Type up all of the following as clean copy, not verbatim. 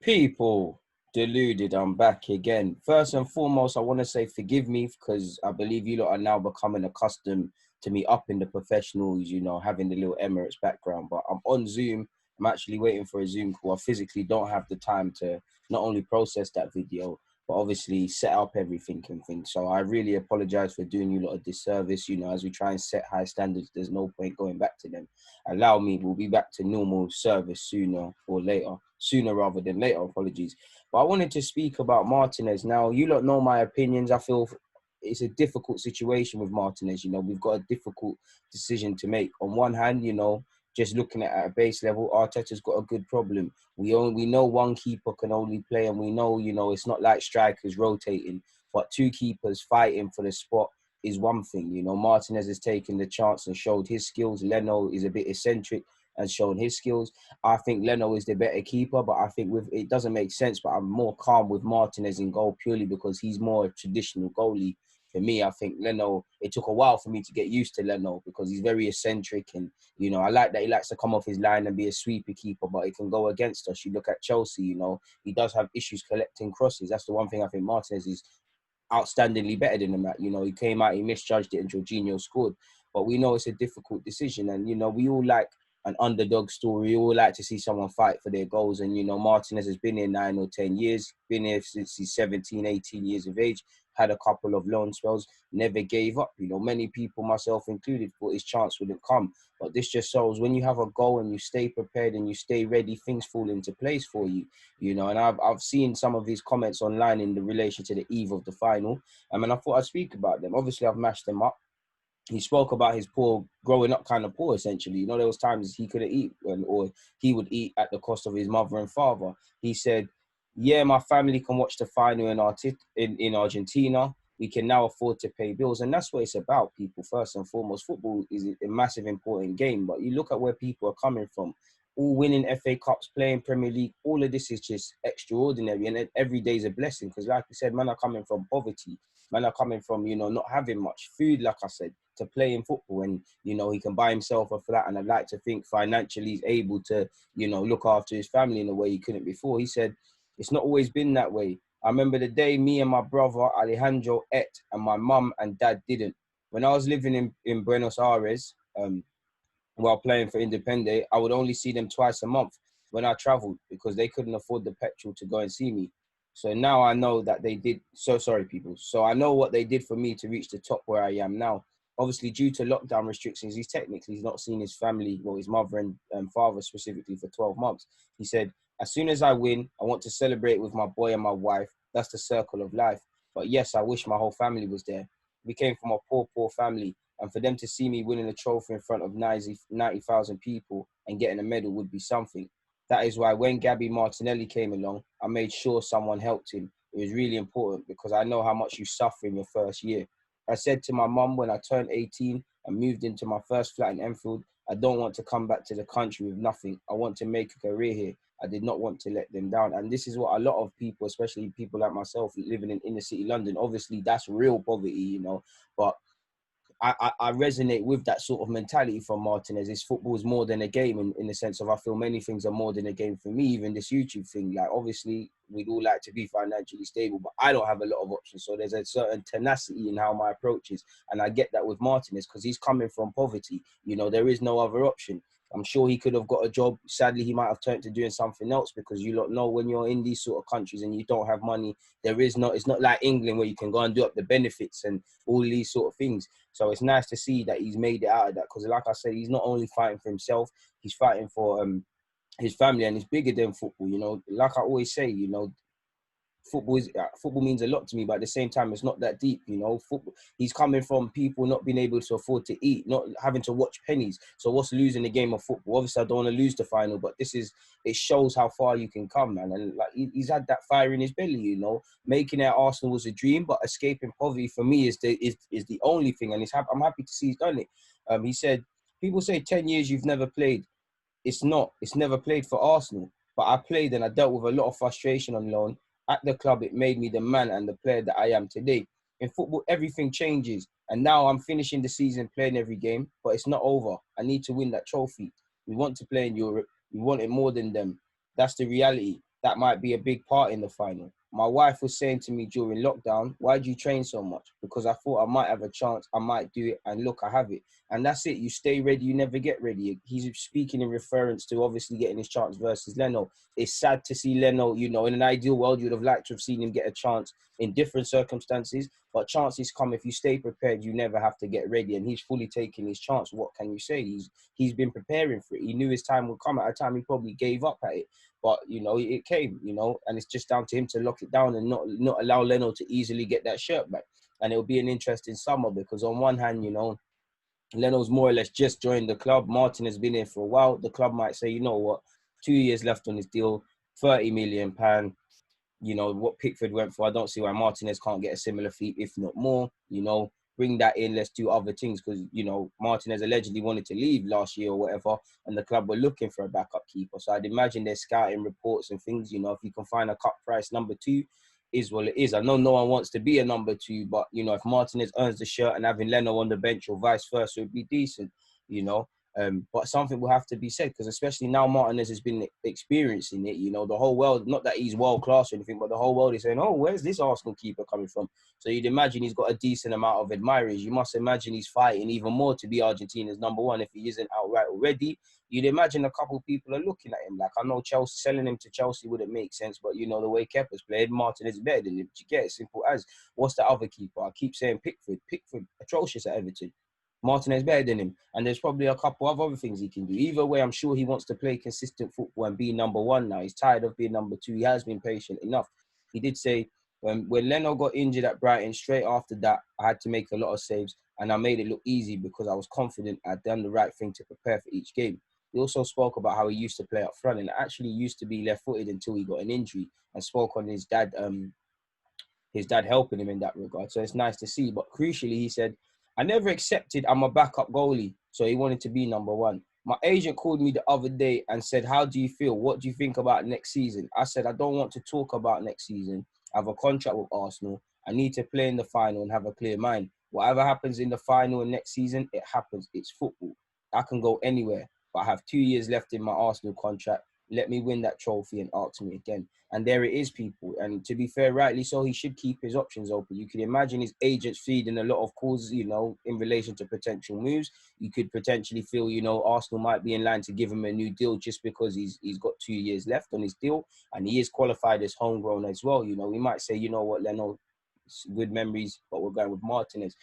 People, deluded, I'm back again. First and foremost, I want to say forgive me because I believe you lot are now becoming accustomed to me up in the professionals, having the little Emirates background. But I'm on Zoom. I'm actually waiting for a Zoom call. I physically don't have the time to not only process that video, but obviously set up everything and things. So I really apologize for doing you lot a disservice. As we try and set high standards, there's no point going back to them. Allow me, we'll be back to normal service sooner rather than later, apologies. But I wanted to speak about Martinez. Now, you lot know my opinions. I feel it's a difficult situation with Martinez. We've got a difficult decision to make. On one hand, just looking at a base level, Arteta's got a good problem. We know one keeper can only play, and we know, it's not like strikers rotating, but two keepers fighting for the spot is one thing. Martinez has taken the chance and showed his skills. Leno is a bit eccentric and shown his skills. I think Leno is the better keeper, but I think it doesn't make sense. But I'm more calm with Martinez in goal purely because he's more a traditional goalie. For me, I think Leno, it took a while for me to get used to Leno because he's very eccentric and, I like that he likes to come off his line and be a sweeper keeper, but it can go against us. You look at Chelsea, he does have issues collecting crosses. That's the one thing I think Martinez is outstandingly better than him at. He came out, he misjudged it and Jorginho scored. But we know it's a difficult decision and, we all like an underdog story. We all like to see someone fight for their goals. And, Martinez has been here 9 or 10 years, been here since he's 17, 18 years of age, had a couple of loan spells, never gave up. Many people, myself included, thought his chance wouldn't come. But this just shows when you have a goal and you stay prepared and you stay ready, things fall into place for you, And I've seen some of his comments online in the relation to the eve of the final. And I thought I'd speak about them. Obviously, I've mashed them up. He spoke about his growing up kind of poor, essentially. There was times he couldn't eat or he would eat at the cost of his mother and father. He said, yeah, my family can watch the final in Argentina. We can now afford to pay bills. And that's what it's about, people, first and foremost. Football is a massive, important game. But you look at where people are coming from. All winning FA Cups, playing Premier League, all of this is just extraordinary. And every day is a blessing because, like I said, man are coming from poverty. Man are coming from, not having much food, like I said, to play in football. And, he can buy himself a flat. And I'd like to think financially he's able to, look after his family in a way he couldn't before. He said, it's not always been that way. I remember the day me and my brother Alejandro ate and my mum and dad didn't. When I was living in Buenos Aires, while playing for Independiente, I would only see them twice a month when I traveled because they couldn't afford the petrol to go and see me. So now I know that they did. So sorry, people. So I know what they did for me to reach the top where I am now. Obviously, due to lockdown restrictions, he's not seen his family, well, his mother and father specifically for 12 months. He said, as soon as I win, I want to celebrate with my boy and my wife. That's the circle of life. But yes, I wish my whole family was there. We came from a poor family. And for them to see me winning a trophy in front of 90,000 people and getting a medal would be something. That is why when Gabby Martinelli came along, I made sure someone helped him. It was really important because I know how much you suffer in your first year. I said to my mum when I turned 18 and moved into my first flat in Enfield, I don't want to come back to the country with nothing. I want to make a career here. I did not want to let them down. And this is what a lot of people, especially people like myself living in inner city London, obviously that's real poverty, but I resonate with that sort of mentality from Martinez. His football is more than a game in the sense of I feel many things are more than a game for me, even this YouTube thing. Like, obviously, we'd all like to be financially stable, but I don't have a lot of options. So there's a certain tenacity in how my approach is. And I get that with Martinez because he's coming from poverty. There is no other option. I'm sure he could have got a job. Sadly, he might have turned to doing something else because you lot know when you're in these sort of countries and you don't have money, it's not like England where you can go and do up the benefits and all these sort of things. So it's nice to see that he's made it out of that because, like I said, he's not only fighting for himself, he's fighting for his family, and it's bigger than football. Like I always say, football means a lot to me, but at the same time, it's not that deep. Football. He's coming from people not being able to afford to eat, not having to watch pennies. So what's losing the game of football? Obviously, I don't want to lose the final, but it shows how far you can come, man. And like he's had that fire in his belly, making it at Arsenal was a dream, but escaping poverty for me is the only thing. And I'm happy to see he's done it. He said, people say 10 years you've never played. It's never played for Arsenal, but I played and I dealt with a lot of frustration on loan. At the club, it made me the man and the player that I am today. In football, everything changes. And now I'm finishing the season playing every game, but it's not over. I need to win that trophy. We want to play in Europe. We want it more than them. That's the reality. that might be a big part in the final. My wife was saying to me during lockdown, why do you train so much? Because I thought I might have a chance, I might do it, and look, I have it. And that's it. You stay ready, you never get ready. He's speaking in reference to obviously getting his chance versus Leno. It's sad to see Leno, you know, in an ideal world, you'd have liked to have seen him get a chance in different circumstances, but chances come if you stay prepared, you never have to get ready. And he's fully taking his chance. What can you say? He's been preparing for it. He knew his time would come. At a time he probably gave up at it. But, you know, it came, you know, and it's just down to him to lock it down and not allow Leno to easily get that shirt back. And it'll be an interesting summer because on one hand, you know, Leno's more or less just joined the club. Martin has been here for a while. The club might say, you know what, 2 years left on his deal, £30 million. You know, what Pickford went for. I don't see why Martinez can't get a similar fee, if not more. You know, bring that in. Let's do other things because, you know, Martinez allegedly wanted to leave last year or whatever, and the club were looking for a backup keeper. So I'd imagine they're scouting reports and things. You know, if you can find a cut price number 2, is what it is. I know no one wants to be a number 2, but, you know, if Martinez earns the shirt and having Leno on the bench or vice versa would be decent, you know. But something will have to be said because especially now Martinez has been experiencing it, you know, the whole world, not that he's world class or anything, but the whole world is saying, oh, where's this Arsenal keeper coming from? So you'd imagine he's got a decent amount of admirers. You must imagine he's fighting even more to be Argentina's number 1 if he isn't outright already. You'd imagine a couple of people are looking at him. Like, I know Chelsea, selling him to Chelsea wouldn't make sense, but, you know, the way Kepa's played, Martinez is better than him. You get it, simple as. What's the other keeper? I keep saying Pickford. Pickford, atrocious at Everton. Martinez better than him. And there's probably a couple of other things he can do. Either way, I'm sure he wants to play consistent football and be number 1 now. He's tired of being number 2. He has been patient enough. He did say, when Leno got injured at Brighton, straight after that, I had to make a lot of saves. And I made it look easy because I was confident I'd done the right thing to prepare for each game. He also spoke about how he used to play up front and actually used to be left-footed until he got an injury, and spoke on his dad helping him in that regard. So it's nice to see. But crucially, he said, I never accepted I'm a backup goalie, so he wanted to be number 1. My agent called me the other day and said, how do you feel? What do you think about next season? I said, I don't want to talk about next season. I have a contract with Arsenal. I need to play in the final and have a clear mind. Whatever happens in the final and next season, it happens. It's football. I can go anywhere, but I have 2 years left in my Arsenal contract. Let me win that trophy and ask me again. And there it is, people. And to be fair, rightly so, he should keep his options open. You can imagine his agents feeding a lot of calls, you know, in relation to potential moves. You could potentially feel, you know, Arsenal might be in line to give him a new deal just because he's got 2 years left on his deal. And he is qualified as homegrown as well. You know, we might say, you know what, Leno, good memories, but we're going with Martinez.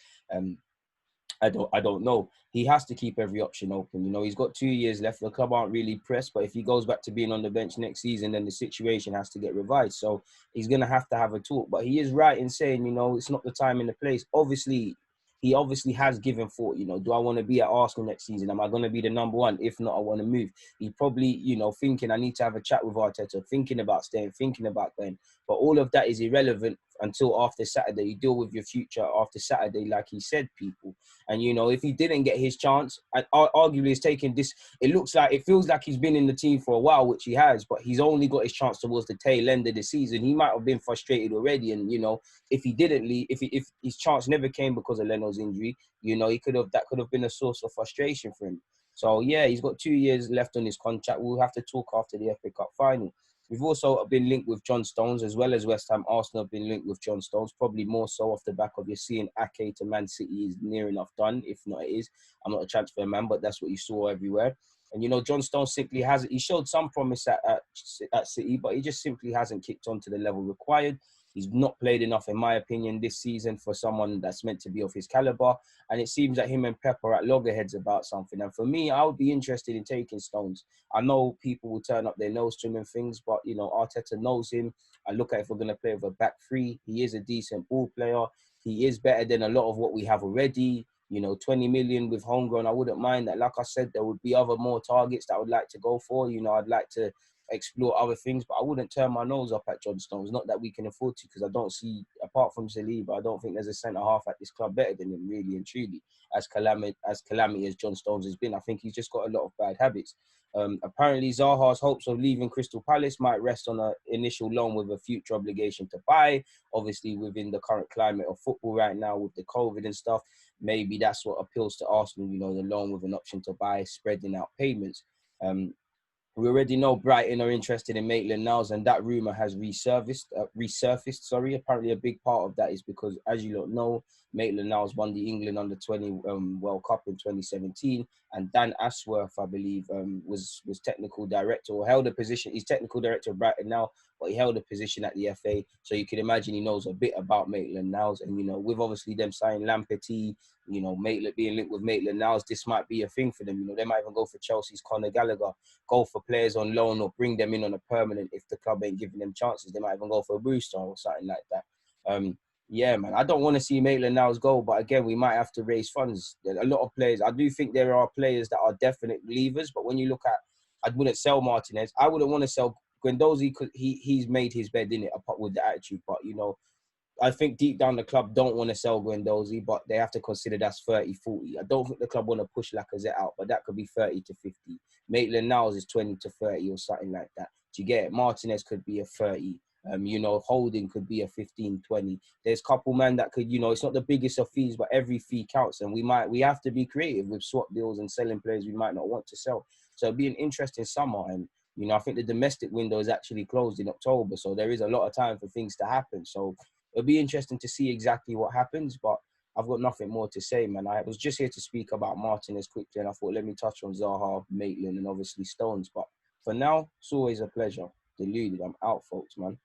I don't know. He has to keep every option open. You know, he's got 2 years left. The club aren't really pressed, but if he goes back to being on the bench next season, then the situation has to get revised. So he's going to have a talk. But he is right in saying, you know, it's not the time and the place. Obviously, he obviously has given thought, you know, do I want to be at Arsenal next season? Am I going to be the number 1? If not, I want to move. He probably, you know, thinking I need to have a chat with Arteta, thinking about staying, thinking about going. But all of that is irrelevant until after Saturday. You deal with your future after Saturday, like he said, people. And, you know, if he didn't get his chance, arguably he's taken this, it feels like he's been in the team for a while, which he has, but he's only got his chance towards the tail end of the season. He might have been frustrated already. And, you know, if he didn't leave, if his chance never came because of Leno's injury, you know, that could have been a source of frustration for him. So, yeah, he's got 2 years left on his contract. We'll have to talk after the FA Cup final. We've also been linked with John Stones, as well as West Ham. Arsenal have been linked with John Stones, probably more so off the back of you seeing Ake to Man City is near enough done. If not, it is. I'm not a transfer man, but that's what you saw everywhere. And, you know, John Stones simply hasn't. He showed some promise at City, but he just simply hasn't kicked on to the level required. He's not played enough, in my opinion, this season for someone that's meant to be of his caliber. And it seems that him and Pep are at loggerheads about something. And for me, I would be interested in taking Stones. I know people will turn up their nose to him and things, but, you know, Arteta knows him. I look at if we're going to play with a back 3. He is a decent ball player. He is better than a lot of what we have already. You know, 20 million with homegrown, I wouldn't mind that. Like I said, there would be other more targets that I would like to go for. You know, I'd like to explore other things, but I wouldn't turn my nose up at John Stones. Not that we can afford to, because I don't see, apart from Saliba, I don't think there's a centre-half at this club better than him, really and truly. As calamity as John Stones has been, I think he's just got a lot of bad habits. Apparently, Zaha's hopes of leaving Crystal Palace might rest on an initial loan with a future obligation to buy. Obviously, within the current climate of football right now with the COVID and stuff, maybe that's what appeals to Arsenal, you know, the loan with an option to buy, spreading out payments. We already know Brighton are interested in Maitland-Niles, and that rumor has resurfaced. Sorry, apparently a big part of that is because, as you don't know, Maitland-Niles won the England Under-20 World Cup in 2017, and Dan Ashworth, I believe, was technical director, or held a position. He's technical director of Brighton now, but he held a position at the FA. So you can imagine he knows a bit about Maitland-Niles, and with obviously them signing Lamperty, Maitland being linked with Maitland-Niles, this might be a thing for them. They might even go for Chelsea's Conor Gallagher, go for players on loan, or bring them in on a permanent if the club ain't giving them chances. They might even go for a Brewster or something like that. Yeah, man, I don't want to see Maitland-Niles go, but again, we might have to raise funds. A lot of players, I do think there are players that are definite leavers, but when you look at, I wouldn't sell Martinez. I wouldn't want to sell Guendouzi because he's made his bed in it apart with the attitude, but I think deep down the club don't want to sell Guendouzi, but they have to consider that's 30, 40. I don't think the club want to push Lacazette out, but that could be 30 to 50. Maitland-Niles is 20 to 30 or something like that. Do you get it? Martinez could be a 30. Holding could be a 15, 20. There's a couple man that could, it's not the biggest of fees, but every fee counts. And we have to be creative with swap deals and selling players we might not want to sell. So it'll be an interesting summer. And, I think the domestic window is actually closed in October. So there is a lot of time for things to happen. So it'll be interesting to see exactly what happens, but I've got nothing more to say, man. I was just here to speak about Martinez quickly, and I thought, let me touch on Zaha, Maitland, and obviously Stones. But for now, it's always a pleasure. Deluded. I'm out, folks, man.